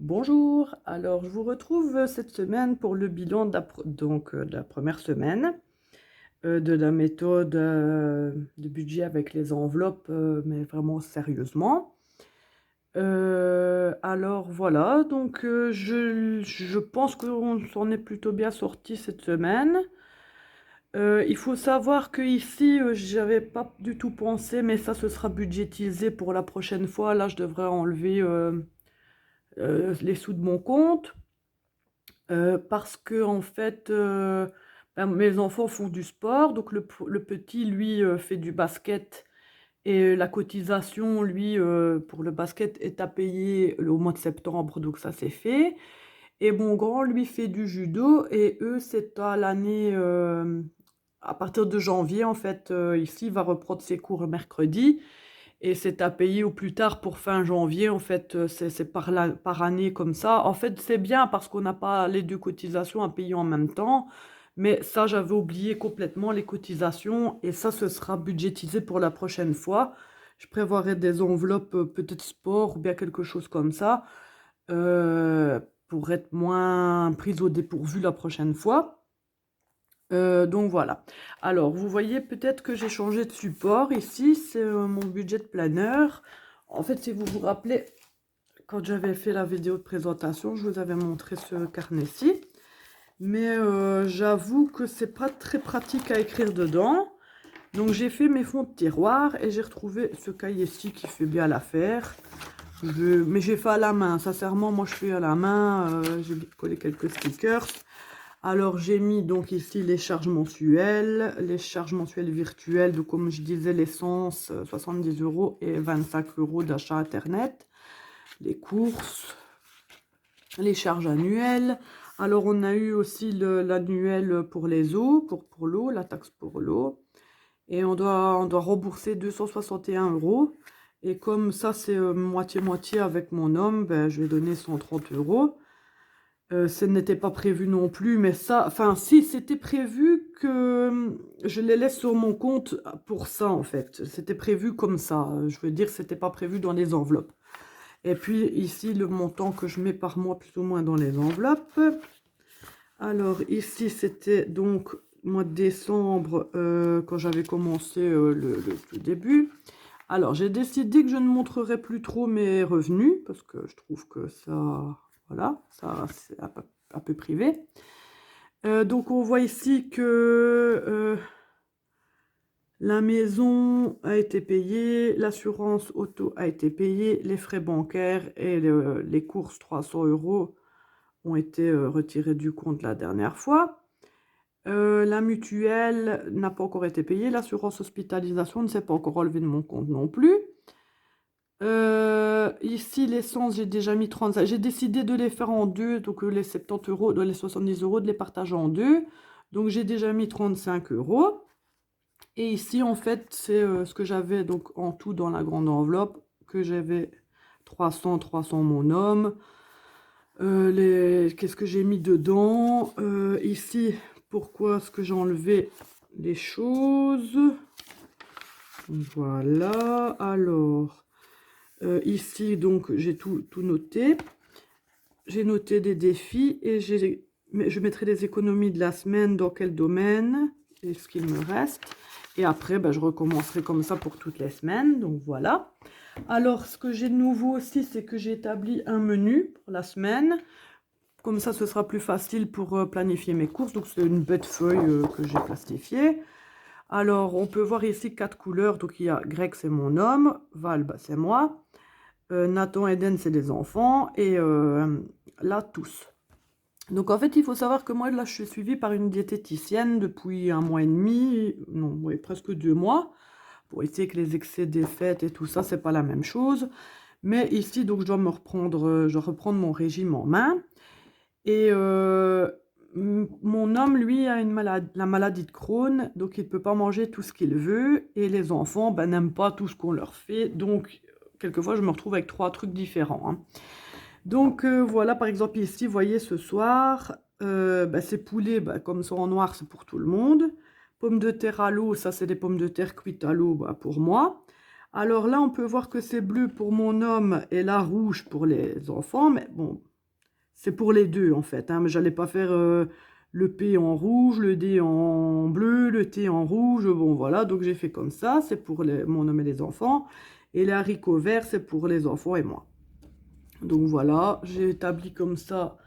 Bonjour, alors je vous retrouve cette semaine pour le bilan de la première semaine de la méthode de budget avec les enveloppes, mais vraiment sérieusement. Alors voilà, donc je pense qu'on s'en est plutôt bien sorti cette semaine. Il faut savoir que ici, j'avais pas du tout pensé, mais ça ce sera budgétisé pour la prochaine fois. Là, je devrais enlever les sous de mon compte. Parce que en fait, mes enfants font du sport, donc le petit, lui, fait du basket et la cotisation, lui, pour le basket est à payer au mois de septembre, donc ça, c'est fait. Et mon grand, lui, fait du judo et eux, c'est à l'année, à partir de janvier, en fait, ici, il va reprendre ses cours mercredi et c'est à payer au plus tard pour fin janvier. En fait, c'est par année comme ça. En fait, c'est bien parce qu'on n'a pas les deux cotisations à payer en même temps. Mais ça, j'avais oublié complètement les cotisations. Et ça, ce sera budgétisé pour la prochaine fois. Je prévoirai des enveloppes, peut-être sport ou bien quelque chose comme ça, euh, pour être moins prise au dépourvu la prochaine fois. Donc voilà. Alors, vous voyez peut-être que j'ai changé de support. Ici, c'est mon budget planner. En fait, si vous vous rappelez, quand j'avais fait la vidéo de présentation, je vous avais montré ce carnet-ci. Mais j'avoue que c'est pas très pratique à écrire dedans. Donc j'ai fait mes fonds de tiroir et j'ai retrouvé ce cahier-ci qui fait bien l'affaire. Mais j'ai fait à la main. Sincèrement, moi je fais à la main. J'ai collé quelques stickers. Alors, j'ai mis donc ici les charges mensuelles virtuelles, donc comme je disais, l'essence, 70 € et 25 € d'achat Internet, les courses, les charges annuelles. Alors, on a eu aussi l'annuel pour les eaux, pour l'eau, la taxe pour l'eau. Et on doit rembourser 261 €. Et comme ça, c'est moitié-moitié avec mon homme, ben, je vais donner 130 €. Ce n'était pas prévu non plus, mais ça, enfin si, c'était prévu que je les laisse sur mon compte pour ça en fait. C'était prévu comme ça. Je veux dire, c'était pas prévu dans les enveloppes. Et puis ici, le montant que je mets par mois plus ou moins dans les enveloppes. Alors ici, c'était donc mois de décembre quand j'avais commencé le tout début. Alors j'ai décidé que je ne montrerai plus trop mes revenus parce que je trouve que ça, voilà, ça c'est un peu privé. Donc on voit ici que la maison a été payée, l'assurance auto a été payée, les frais bancaires et les courses 300 € ont été retirés du compte la dernière fois. La mutuelle n'a pas encore été payée, l'assurance hospitalisation ne s'est pas encore relevée de mon compte non plus. Ici, l'essence, j'ai déjà mis 35. J'ai décidé de les faire en deux, donc les 70 €, les 70 € de les partager en deux. Donc j'ai déjà mis 35 €. Et ici, en fait, c'est ce que j'avais donc en tout dans la grande enveloppe, que j'avais 300 mon homme. Qu'est-ce que j'ai mis dedans? Ici, pourquoi est-ce que j'ai enlevé les choses? Voilà, alors... ici, donc, j'ai tout noté. J'ai noté des défis et je mettrai les économies de la semaine dans quel domaine et ce qu'il me reste. Et après, ben, je recommencerai comme ça pour toutes les semaines. Donc voilà. Alors, ce que j'ai de nouveau aussi, c'est que j'ai établi un menu pour la semaine. Comme ça, ce sera plus facile pour planifier mes courses. Donc, c'est une bête feuille que j'ai plastifiée. Alors, on peut voir ici 4 couleurs. Donc, il y a Greg, c'est mon homme. Val, bah, c'est moi. Nathan, Eden, c'est les enfants. Et là, tous. Donc, en fait, il faut savoir que moi, là, je suis suivie par une diététicienne depuis 1 mois et demi. Non, oui, presque 2 mois. Pour essayer que les excès des fêtes et tout ça, c'est pas la même chose. Mais ici, donc, je dois je dois reprendre mon régime en main. Et mon homme, lui, a la maladie de Crohn, donc il ne peut pas manger tout ce qu'il veut. Et les enfants, ben, n'aiment pas tout ce qu'on leur fait. Donc, quelquefois, je me retrouve avec 3 trucs différents, hein. Donc, voilà, par exemple, ici, vous voyez, ce soir, ben, c'est poulet, ben, comme ça en noir, c'est pour tout le monde. Pommes de terre à l'eau, ça, c'est des pommes de terre cuites à l'eau, ben, pour moi. Alors là, on peut voir que c'est bleu pour mon homme et là, rouge pour les enfants. Mais bon, C'est pour les deux, en fait, hein, mais j'allais pas faire le P en rouge, le D en bleu, le T en rouge. Bon, voilà, donc j'ai fait comme ça. C'est pour mon homme et les enfants. Et les haricots verts, c'est pour les enfants et moi. Donc voilà, j'ai établi comme ça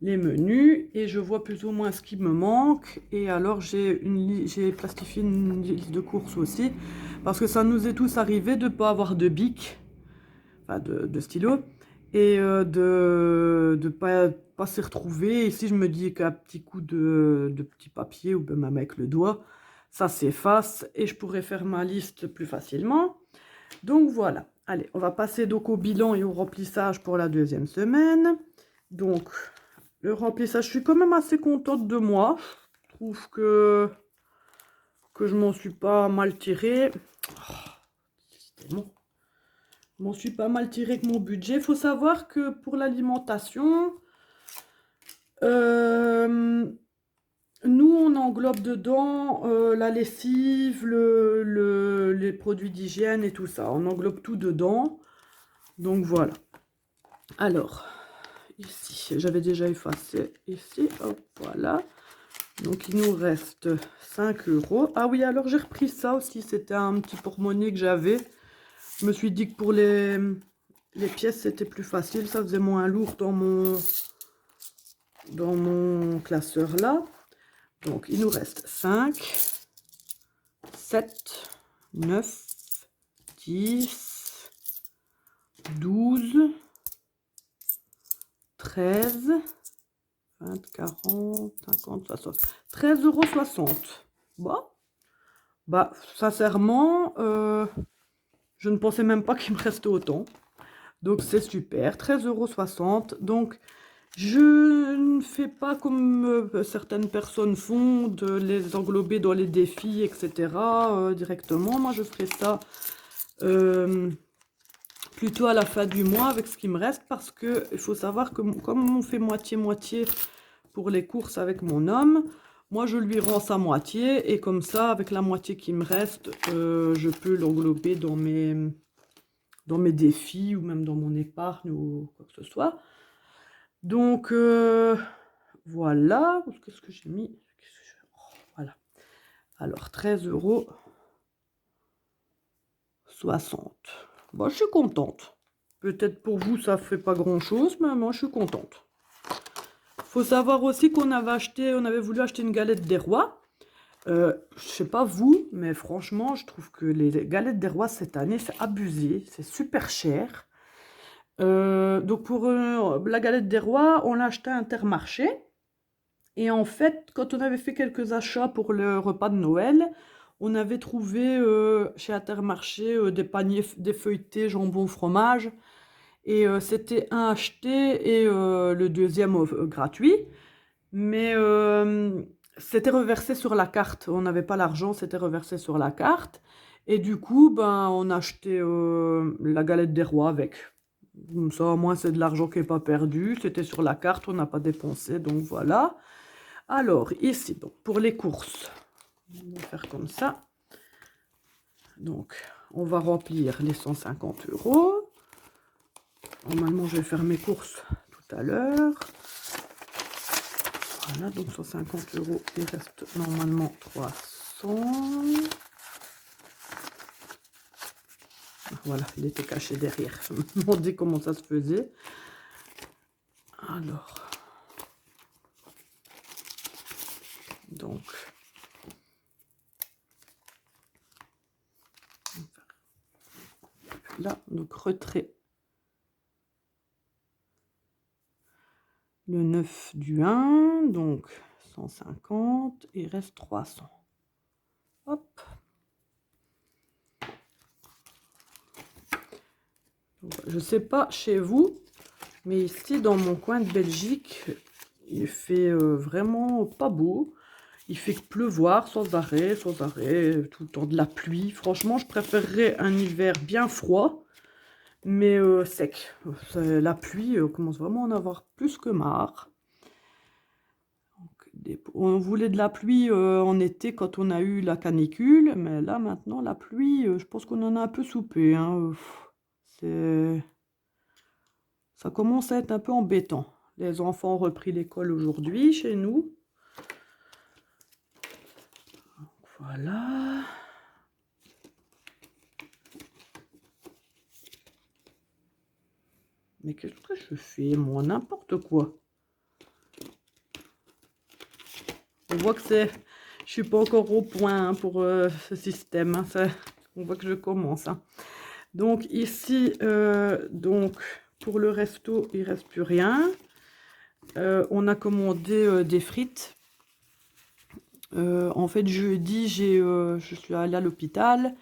les menus et je vois plus ou moins ce qui me manque. Et alors j'ai plastifié une liste de courses aussi parce que ça nous est tous arrivé de ne pas avoir de bic, enfin de stylo, et de ne pas s'y retrouver. Ici je me dis qu'un petit coup de petit papier ou même avec le doigt, ça s'efface et je pourrais faire ma liste plus facilement. Donc voilà, allez, on va passer donc au bilan et au remplissage pour la deuxième semaine. Donc, le remplissage, je suis quand même assez contente de moi. Je trouve que je m'en suis pas mal tirée. Bon, je m'en suis pas mal tirée avec mon budget. Il faut savoir que pour l'alimentation, nous, on englobe dedans la lessive, les produits d'hygiène et tout ça. On englobe tout dedans. Donc voilà. Alors, ici, j'avais déjà effacé ici, hop, voilà. Donc, il nous reste 5 euros. Ah oui, alors j'ai repris ça aussi, c'était un petit porte-monnaie que j'avais. Je me suis dit que pour les pièces, c'était plus facile, ça faisait moins lourd dans mon classeur là. Donc, il nous reste 5, 7, 9, 10, 12, 13, 20, 40, 50, 60. 13,60 €. Bon. Bah, sincèrement, je ne pensais même pas qu'il me restait autant. Donc, c'est super. 13,60 €. Donc, je ne fais pas comme certaines personnes font, de les englober dans les défis, etc. Directement. Moi, je ferai ça plutôt à la fin du mois avec ce qui me reste parce que il faut savoir que comme on fait moitié-moitié pour les courses avec mon homme, moi je lui rends sa moitié et comme ça avec la moitié qui me reste, je peux l'englober dans mes défis ou même dans mon épargne ou quoi que ce soit. Donc voilà, qu'est-ce que j'ai mis? Voilà. Alors 13,60 €. Bon, je suis contente. Peut-être pour vous, ça fait pas grand-chose, mais moi, je suis contente. Faut savoir aussi qu'on avait voulu acheter une galette des rois. Je sais pas vous, mais franchement, je trouve que les galettes des rois cette année, c'est abusé. C'est super cher. Donc pour la galette des rois, on l'a acheté à Intermarché. Et en fait, quand on avait fait quelques achats pour le repas de Noël, on avait trouvé chez Intermarché des paniers défeuilletés jambon fromage. Et c'était un acheté et le deuxième gratuit. Mais c'était reversé sur la carte. On n'avait pas l'argent, c'était reversé sur la carte. Et du coup, ben, on a acheté la galette des rois avec. Comme ça, au moins, c'est de l'argent qui n'est pas perdu. C'était sur la carte, on n'a pas dépensé. Donc voilà. Alors, ici, donc, pour les courses, on va faire comme ça. Donc, on va remplir les 150 €. Normalement, je vais faire mes courses tout à l'heure. Voilà, donc 150 €, il reste normalement 300. Voilà, il était caché derrière. Je me demandais comment ça se faisait. Alors, donc, là, donc retrait le 9 du 1, donc 150, il reste 300. Hop. Je sais pas chez vous, mais ici dans mon coin de Belgique, il fait vraiment pas beau. Il fait pleuvoir sans arrêt, tout le temps de la pluie. Franchement, je préférerais un hiver bien froid, mais sec. La pluie, on commence vraiment à en avoir plus que marre. On voulait de la pluie en été quand on a eu la canicule, mais là maintenant la pluie, je pense qu'on en a un peu soupé, hein. Ça commence à être un peu embêtant Les enfants ont repris l'école aujourd'hui chez nous. Voilà. Mais qu'est-ce que je fais, moi? N'importe quoi. On voit que je suis pas encore au point hein, pour ce système. Hein, on voit que je commence. Hein. Donc ici, donc pour le resto, il reste plus rien. On a commandé des frites. En fait, jeudi, je suis allée à l'hôpital.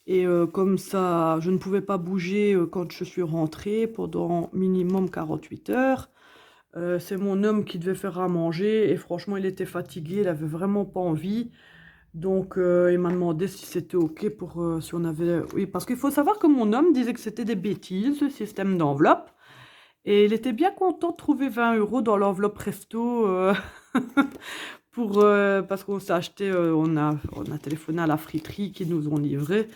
Et comme ça, je ne pouvais pas bouger quand je suis rentrée pendant minimum 48 heures. C'est mon homme qui devait faire à manger et franchement, il était fatigué, il avait vraiment pas envie. Donc, il m'a demandé si c'était OK pour si on avait. Oui, parce qu'il faut savoir que mon homme disait que c'était des bêtises, ce système d'enveloppe. Et il était bien content de trouver 20 € dans l'enveloppe resto parce qu'on s'est acheté, on a téléphoné à la friterie qui nous ont livré.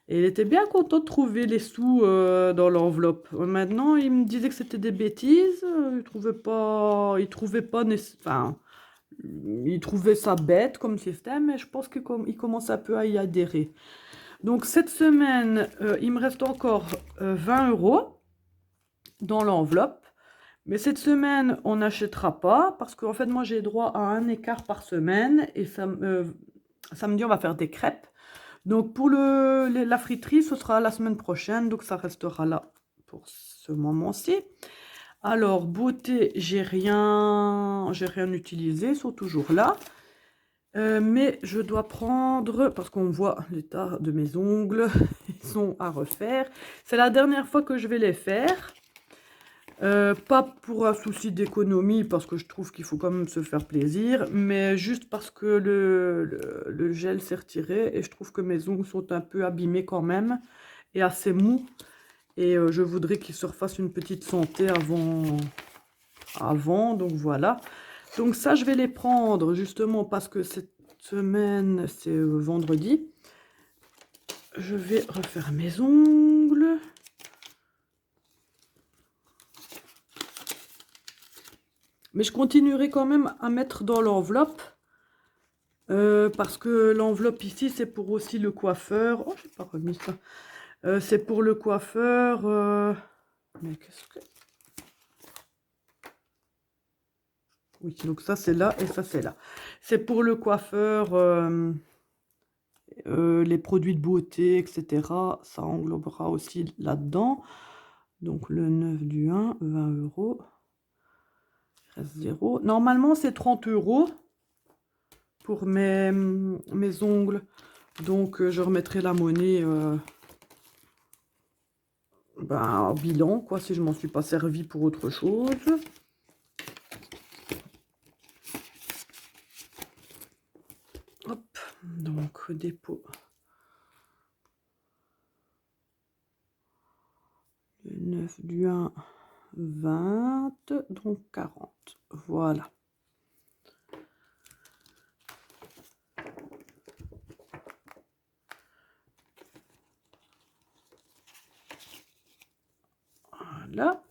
Et il était bien content de trouver les sous dans l'enveloppe. Maintenant, il me disait que c'était des bêtises. Enfin, il trouvait ça bête comme système, mais je pense qu'il commence un peu à y adhérer. Donc cette semaine, il me reste encore 20 € dans l'enveloppe. Mais cette semaine, on n'achètera pas parce qu'en fait, moi, j'ai droit à un écart par semaine et samedi, on va faire des crêpes. Donc pour la friterie, ce sera la semaine prochaine, donc ça restera là pour ce moment-ci. Alors beauté, j'ai rien utilisé, ils sont toujours là. Mais je dois prendre, parce qu'on voit l'état de mes ongles, ils sont à refaire. C'est la dernière fois que je vais les faire. Pas pour un souci d'économie, parce que je trouve qu'il faut quand même se faire plaisir, mais juste parce que le gel s'est retiré et je trouve que mes ongles sont un peu abîmés quand même et assez mous. Et je voudrais qu'ils se refassent une petite santé avant, donc voilà. Donc ça, je vais les prendre justement parce que cette semaine, c'est vendredi. Je vais refaire mes ongles. Mais je continuerai quand même à mettre dans l'enveloppe. Parce que l'enveloppe ici, c'est pour aussi le coiffeur. Oh, j'ai pas remis ça. C'est pour le coiffeur. Mais qu'est-ce que... Oui, donc ça c'est là et ça c'est là. C'est pour le coiffeur, les produits de beauté, etc. Ça englobera aussi là-dedans. Donc le 9 du 1, 20 €. Il reste 0. Normalement, c'est 30 € pour mes ongles. Donc, je remettrai la monnaie en bilan, quoi, si je m'en suis pas servi pour autre chose. Hop, donc dépôt. Le 9 du 1, 20, donc 40. Voilà. Voilà.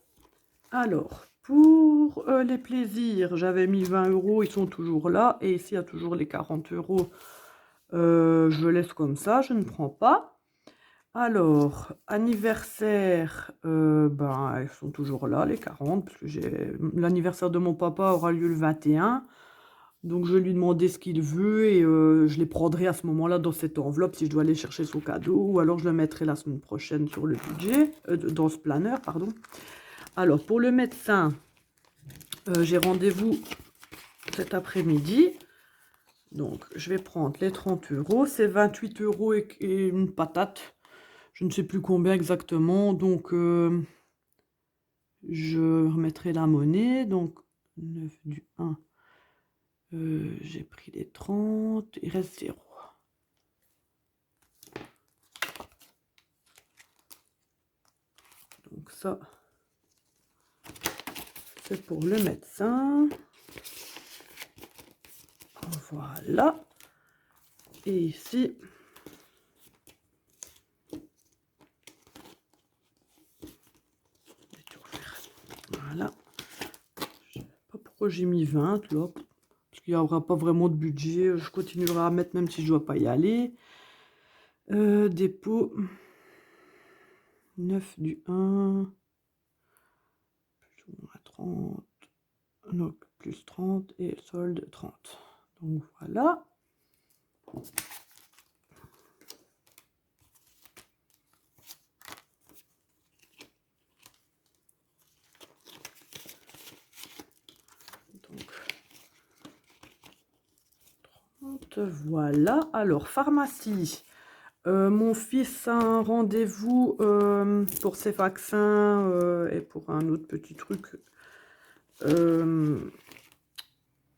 Alors, pour les plaisirs, j'avais mis 20 €, ils sont toujours là. Et ici, il y a toujours les 40 €. Je laisse comme ça, je ne prends pas. Alors, anniversaire, ils sont toujours là, les 40, parce que l'anniversaire de mon papa aura lieu le 21. Donc, je vais lui demander ce qu'il veut et je les prendrai à ce moment-là dans cette enveloppe si je dois aller chercher son cadeau. Ou alors, je le mettrai la semaine prochaine sur le budget, dans ce planeur, pardon. Alors, pour le médecin, j'ai rendez-vous cet après-midi. Donc, je vais prendre les 30 €. C'est 28 € et une patate. Je ne sais plus combien exactement. Donc, je remettrai la monnaie. Donc, 9 du 1. J'ai pris les 30. Il reste 0. Donc, ça, c'est pour le médecin. Voilà. Et ici, voilà. pourquoi j'ai mis 20 là? Parce qu'il n'y aura pas vraiment de budget. Je continuerai à mettre même si je ne dois pas y aller. Dépôt 9 du 1, plus ou moins 30, donc plus 30 et solde 30. Donc voilà. Donc 30, voilà. Alors, pharmacie. Mon fils a un rendez-vous pour ses vaccins et pour un autre petit truc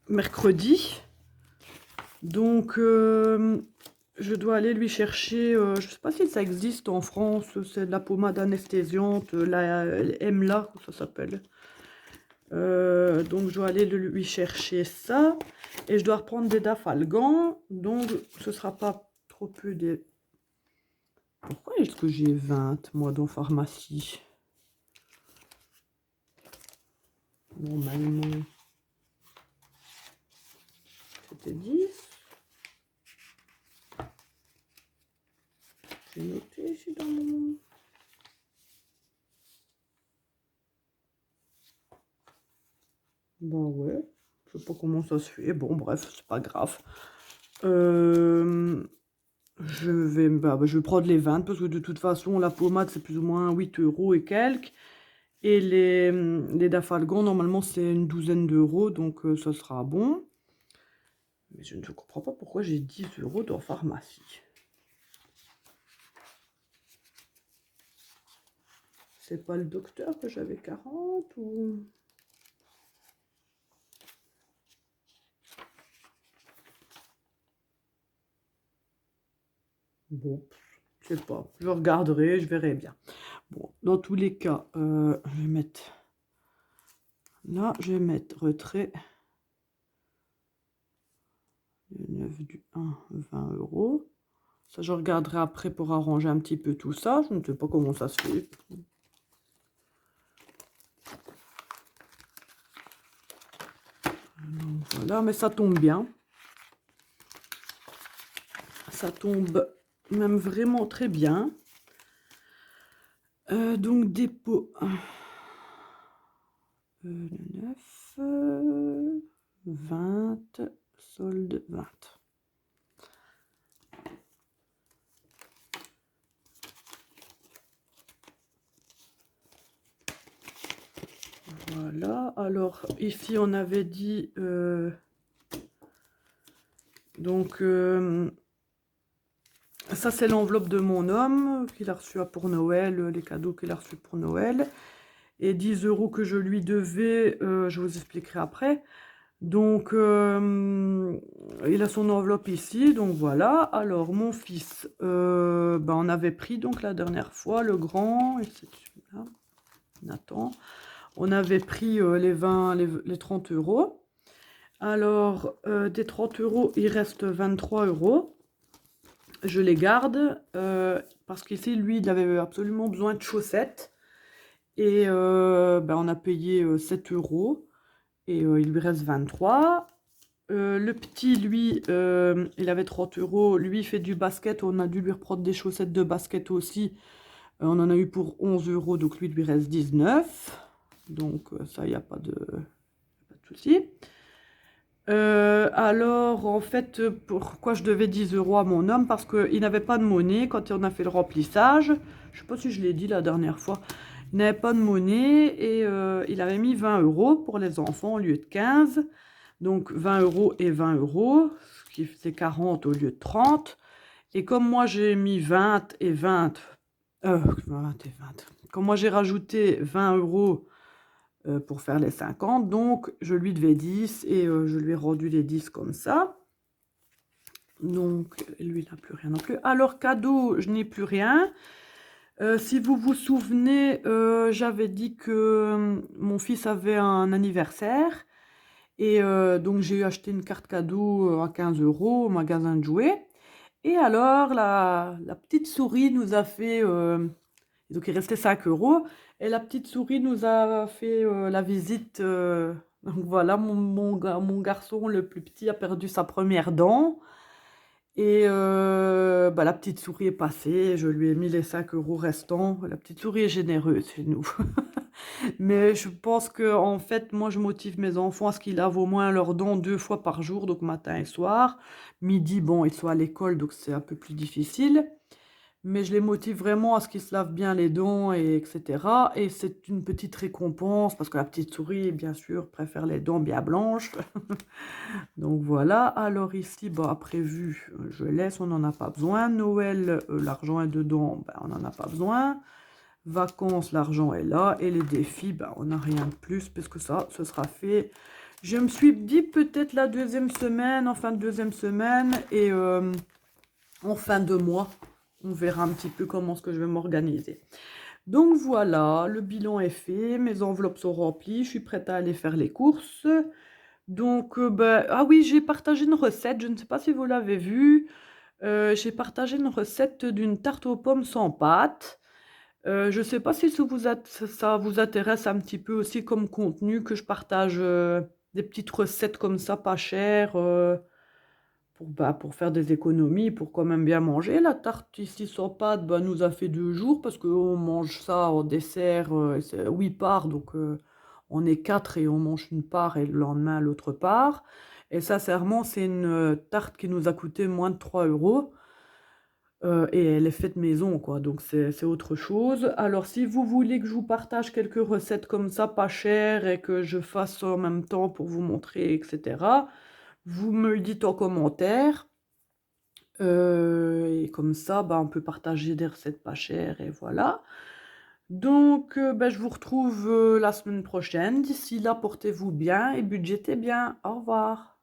mercredi. Donc, je dois aller lui chercher, je ne sais pas si ça existe en France, c'est de la pommade anesthésiante, la Emla, ça s'appelle. Donc, je dois aller lui chercher ça. Et je dois reprendre des Dafalgan, donc ce sera pas trop peu des... Pourquoi est-ce que j'ai 20, moi, dans pharmacie? Normalement, c'était 10. J'ai noté ici dans mon... Ben ouais, je sais pas comment ça se fait. Bon, bref, c'est pas grave. Je vais prendre les 20 parce que de toute façon, la pommade, c'est plus ou moins 8 € et quelques. Et les Dafalgan, normalement, c'est une douzaine d'euros, donc ça sera bon. Mais je ne comprends pas pourquoi j'ai 10 € dans pharmacie. C'est pas le docteur que j'avais 40 ou... Bon, je sais pas. Je regarderai, je verrai bien. Bon, dans tous les cas, je vais mettre... Là, je vais mettre retrait. Le 9 du 1, 20 €. Ça, je regarderai après pour arranger un petit peu tout ça. Je ne sais pas comment ça se fait. Donc, voilà, mais ça tombe bien. Ça tombe même vraiment très bien. Donc, dépôt... le 9... 20... Solde 20. Voilà, alors ici on avait dit donc ça c'est l'enveloppe de mon homme qu'il a reçu pour Noël, les cadeaux qu'il a reçus pour Noël, et 10 € que je lui devais, je vous expliquerai après. Donc il a son enveloppe ici, donc voilà. Alors mon fils, ben, on avait pris donc la dernière fois le grand, et c'est celui-là, Nathan. On avait pris les 30 €. Alors, des 30 €, il reste 23 €. Je les garde parce qu'ici, lui, il avait absolument besoin de chaussettes. Et ben, on a payé 7 € et il lui reste 23. Le petit, lui, il avait 30 €. Lui, il fait du basket. On a dû lui reprendre des chaussettes de basket aussi. On en a eu pour 11 €, donc lui, il lui reste 19. Donc ça, il n'y a pas de souci. Alors, en fait, pourquoi je devais 10 € à mon homme? Parce qu'il n'avait pas de monnaie quand on a fait le remplissage. Je ne sais pas si je l'ai dit la dernière fois. Il n'avait pas de monnaie et il avait mis 20 € pour les enfants au lieu de 15. Donc 20 € et 20 €, ce qui fait 40 au lieu de 30. Et comme moi j'ai mis 20 et 20, 20 et 20. Comme moi j'ai rajouté 20 € pour faire les 50, donc je lui devais 10 et je lui ai rendu les 10 comme ça. Donc lui n'a plus rien non plus. Alors cadeau, je n'ai plus rien. Si vous vous souvenez, j'avais dit que mon fils avait un anniversaire et donc j'ai acheté une carte cadeau à 15 € au magasin de jouets. Et alors la petite souris nous a fait... donc il restait 5 €. Et la petite souris nous a fait la visite Donc voilà, mon garçon le plus petit a perdu sa première dent et bah, la petite souris est passée, je lui ai mis les 5 € restants. La petite souris est généreuse chez nous. Mais je pense que en fait, moi, je motive mes enfants à ce qu'ils lavent au moins leurs dents 2 fois par jour, donc matin et soir. Midi, bon, ils sont à l'école, donc c'est un peu plus difficile. Mais je les motive vraiment à ce qu'ils se lavent bien les dents et etc. Et c'est une petite récompense parce que la petite souris, bien sûr, préfère les dents bien blanches. Donc voilà. Alors ici, bah, prévu, je laisse, on n'en a pas besoin. Noël, l'argent est dedans, bah, on n'en a pas besoin. Vacances, l'argent est là. Et les défis, bah, on n'a rien de plus puisque ça, ce sera fait. Je me suis dit peut-être la deuxième semaine, en fin de deuxième semaine et en fin de mois. On verra un petit peu comment est-ce que je vais m'organiser. Donc voilà, le bilan est fait, mes enveloppes sont remplies, je suis prête à aller faire les courses. Donc, ben, ah oui, j'ai partagé une recette, je ne sais pas si vous l'avez vue. J'ai partagé une recette d'une tarte aux pommes sans pâte. Je ne sais pas si ça vous intéresse un petit peu aussi comme contenu, que je partage des petites recettes comme ça, pas chères. Pour faire des économies, pour quand même bien manger. La tarte ici sans pâte, bah, nous a fait 2 jours parce qu'on mange ça en dessert, c'est 8 parts, donc on est 4 et on mange une part et le lendemain l'autre part. Et sincèrement, c'est une tarte qui nous a coûté moins de 3 € et elle est faite maison, quoi, donc c'est autre chose. Alors si vous voulez que je vous partage quelques recettes comme ça, pas chères, et que je fasse en même temps pour vous montrer, etc., vous me le dites en commentaire. Et comme ça, bah, on peut partager des recettes pas chères et voilà. Donc, bah, je vous retrouve la semaine prochaine. D'ici là, portez-vous bien et budgétez bien. Au revoir.